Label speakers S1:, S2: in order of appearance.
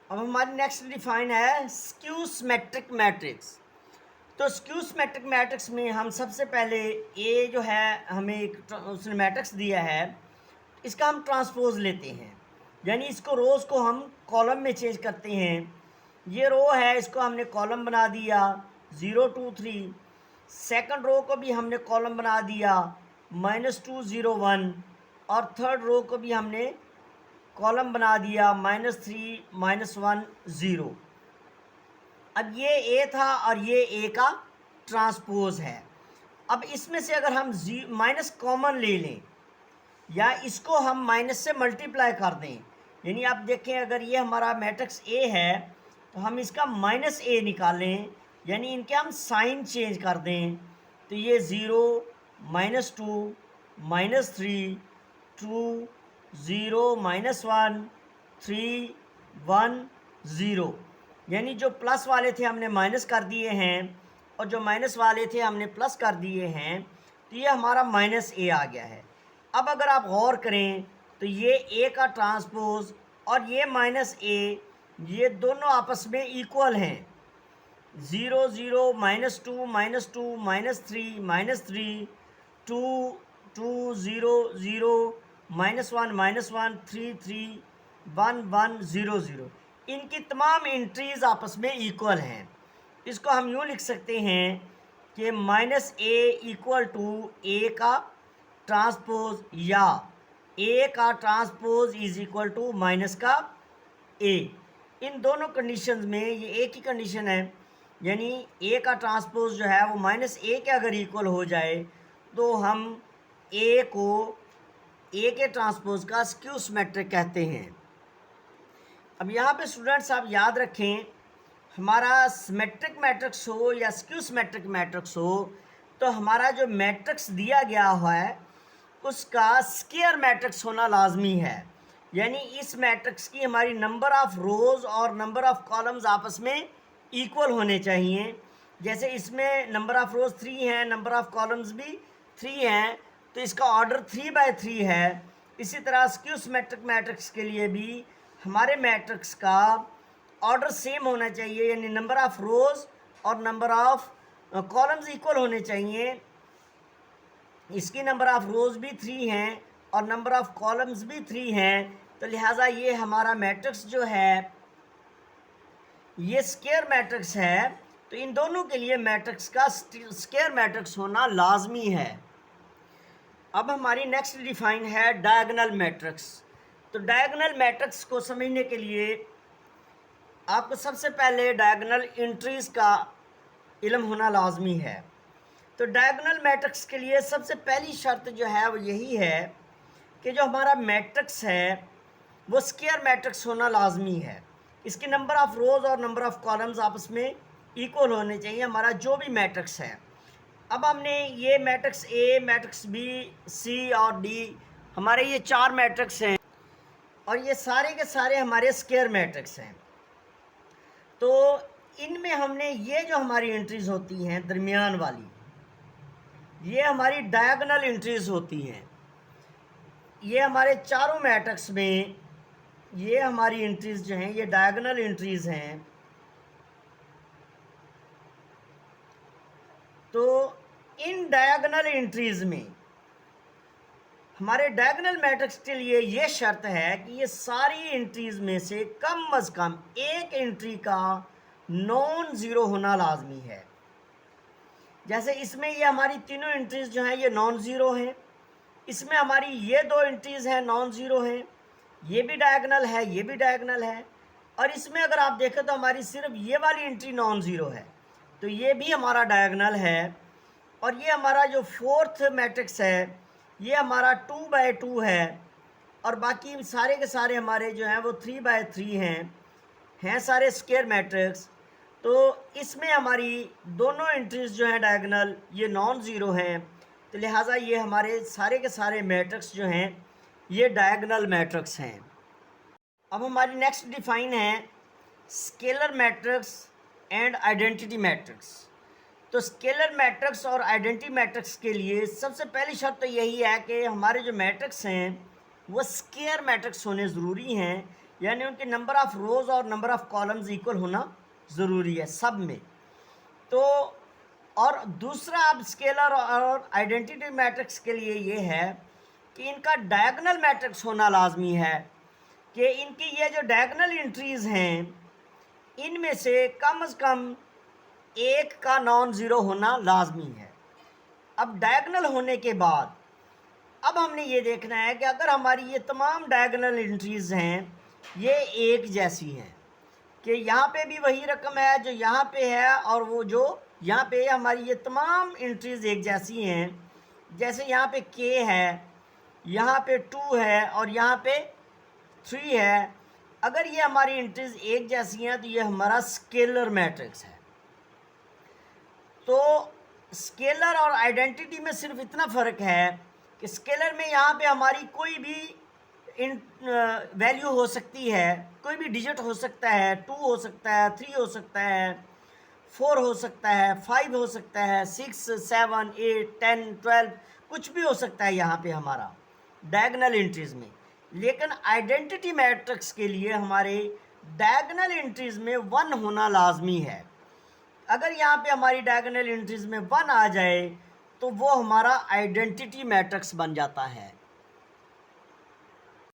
S1: अब हमारी next define है स्क्यू सिमेट्रिक मैट्रिक्स। तो स्क्यू सिमेट्रिक मैट्रिक्स में हम सबसे पहले ए जो है हमें एक उसने मैट्रिक्स दिया है, इसका हम ट्रांसपोज लेते हैं, यानी इसको रोज़ को हम कॉलम में चेंज करते हैं। ये रो है, इसको हमने कॉलम बना दिया 0 2 3। सेकंड रो को भी हमने कॉलम बना दिया -2 0 1, और थर्ड रो को भी हमने कॉलम बना दिया -3 -1 0। अब ये ए था और ये ए का ट्रांसपोज है। अब इसमें से अगर हम माइनस कॉमन ले लें या इसको हम माइनस से मल्टीप्लाई कर दें, यानी आप देखें अगर ये हमारा मैट्रिक्स ए है तो हम इसका माइनस ए निकालें, यानी इनके हम साइन चेंज कर दें, तो ये 0 -2 -3 2 0 -1 3 1 0, यानी जो प्लस वाले थे हमने माइनस कर दिए हैं और जो माइनस वाले थे हमने प्लस कर दिए हैं, तो ये हमारा माइनस ए आ गया है। अब अगर आप गौर करें तो ये ए का ट्रांसपोज और ये माइनस ए, ये दोनों आपस में इक्वल हैं। 0 0 -2 -2 -3 -3 2 2 0 0 -1 -1 3 3 1 1 0 0, इनकी तमाम एंट्रीज आपस में इक्वल हैं। इसको हम यूँ लिख सकते हैं कि minus A equal to A का ट्रांसपोज, या ए का transpose is equal to minus का ए। इन दोनों कंडीशंस में ये एक ही कंडीशन है, यानी ए का ट्रांसपोज जो है वो माइनस ए के अगर इक्वल हो जाए तो हम ए को ए के ट्रांसपोज का स्क्यू सिमेट्रिक कहते हैं। अब यहाँ पे स्टूडेंट्स आप याद रखें, हमारा सिमेट्रिक मैट्रिक्स हो या स्क्यू सिमेट्रिक मैट्रिक्स हो, तो हमारा जो मैट्रिक्स दिया गया हुआ है उसका स्क्वायर मैट्रिक्स होना लाजमी है, यानी इस मैट्रिक्स की हमारी नंबर ऑफ़ रोज़ और नंबर ऑफ़ कॉलम्स आपस में इक्वल होने चाहिए। जैसे इसमें नंबर ऑफ़ रोज़ 3 हैं, नंबर ऑफ़ कॉलम्स भी 3 हैं, तो इसका ऑर्डर 3/3 है। इसी तरह स्क्यू सिमेट्रिक मैट्रिक्स के लिए भी हमारे मैट्रिक्स का ऑर्डर सेम होना चाहिए, यानी नंबर ऑफ़ रोज़ और नंबर ऑफ़ कॉलम्स इक्वल होने चाहिए। इसकी नंबर ऑफ़ रोज़ भी 3 हैं और नंबर ऑफ़ कॉलम्स भी 3 हैं, तो लिहाजा ये हमारा मैट्रिक्स जो है ये स्क्वायर मैट्रिक्स है। तो इन दोनों के लिए मैट्रिक्स का स्क्वायर मैट्रिक्स होना लाजमी है। अब हमारी नेक्स्ट डिफाइन है डायगोनल मैट्रिक्स। तो डायगोनल मैट्रिक्स को समझने के लिए आपको सबसे पहले डायगोनल एंट्रीज़ का इल्म होना लाजमी है। तो डायगोनल मैट्रिक्स के लिए सबसे पहली शर्त जो है वो यही है कि जो हमारा मैट्रिक्स है वो स्क्वायर मैट्रिक्स होना लाजमी है। इसके नंबर ऑफ़ रोज़ और नंबर ऑफ़ कॉलम्स आपस में इक्वल होने चाहिए, हमारा जो भी मैट्रिक्स है। अब हमने ये मैट्रिक्स ए, मैट्रिक्स बी, सी और डी, हमारे ये 4 मैट्रिक्स हैं और ये सारे के सारे हमारे स्क्वायर मैट्रिक्स हैं। तो इनमें हमने ये जो हमारी एंट्रीज़ होती हैं दरमियान वाली, ये हमारी डायगोनल एंट्रीज़ होती हैं। ये हमारे चारों मैट्रिक्स में ये हमारी एंट्रीज़ जो हैं ये डायगोनल एंट्रीज़ हैं। तो इन डायगोनल एंट्रीज़ में हमारे डायगोनल मैट्रिक्स के लिए ये शर्त है कि ये सारी एंट्रीज़ में से कम अज़ कम एक एंट्री का नॉन ज़ीरो होना लाजमी है। जैसे इसमें ये हमारी तीनों एंट्रीज़ जो हैं ये नॉन ज़ीरो हैं, इसमें हमारी ये 2 एंट्रीज़ हैं नॉन ज़ीरो हैं, ये भी डायगोनल है, ये भी डायगोनल है, और इसमें अगर आप देखें तो हमारी सिर्फ ये वाली एंट्री नॉन ज़ीरो है, तो ये भी हमारा डायगोनल है। और ये हमारा जो फोर्थ मैट्रिक्स है ये हमारा 2/2 है, और बाकी सारे के सारे हमारे जो हैं वो 3/3 हैं सारे स्क्वायर मैट्रिक्स। तो इसमें हमारी दोनों एंट्रीज़ जो हैं डायगोनल ये नॉन ज़ीरो हैं, तो लिहाजा ये हमारे सारे के सारे मैट्रिक्स जो हैं ये डायगोनल मैट्रिक्स हैं। अब हमारी नेक्स्ट डिफाइन है scalar matrix and identity matrix. तो स्केलर मैट्रिक्स और आइडेंटिटी मैट्रिक्स के लिए सबसे पहली शर्त तो यही है कि हमारे जो मैट्रिक्स हैं वो स्क्वायर मैट्रिक्स होने ज़रूरी हैं, यानी उनके नंबर ऑफ़ रोज़ और नंबर ऑफ़ कॉलम्स इक्वल होना ज़रूरी है सब में। तो और दूसरा अब स्केलर और आइडेंटिटी मैट्रिक्स के लिए ये है कि इनका डायगोनल मैट्रिक्स होना लाजमी है, कि इनकी ये जो डायगोनल एंट्रीज़ हैं इनमें से कम एक का नॉन ज़ीरो होना लाजमी है। अब डायगोनल होने के बाद अब हमने ये देखना है कि अगर हमारी ये तमाम डायगोनल एंट्रीज़ हैं ये एक जैसी हैं, कि यहाँ पे भी वही रकम है जो यहाँ पे है और वो जो यहाँ पे हमारी ये तमाम एंट्रीज़ एक जैसी हैं, जैसे यहाँ पे के है, यहाँ पे 2 है और यहाँ पे 3 है। अगर ये हमारी एंट्रीज़ एक जैसी हैं तो ये हमारा स्केलर मैट्रिक्स है। तो स्केलर और आइडेंटिटी में सिर्फ इतना फ़र्क है कि स्केलर में यहाँ पे हमारी कोई भी वैल्यू हो सकती है, कोई भी डिजिट हो सकता है, 2 हो सकता है, 3 हो सकता है, 4 हो सकता है, 5 हो सकता है, 6, 7, 8, 10, 12 कुछ भी हो सकता है यहाँ पे हमारा डायगोनल एंट्रीज़ में। लेकिन आइडेंटिटी मैट्रिक्स के लिए हमारे डायगोनल एंट्रीज़ में 1 होना लाजमी है। अगर यहाँ पे हमारी डायगोनल एंट्रीज़ में 1 आ जाए तो वो हमारा आइडेंटिटी मैट्रिक्स बन जाता है।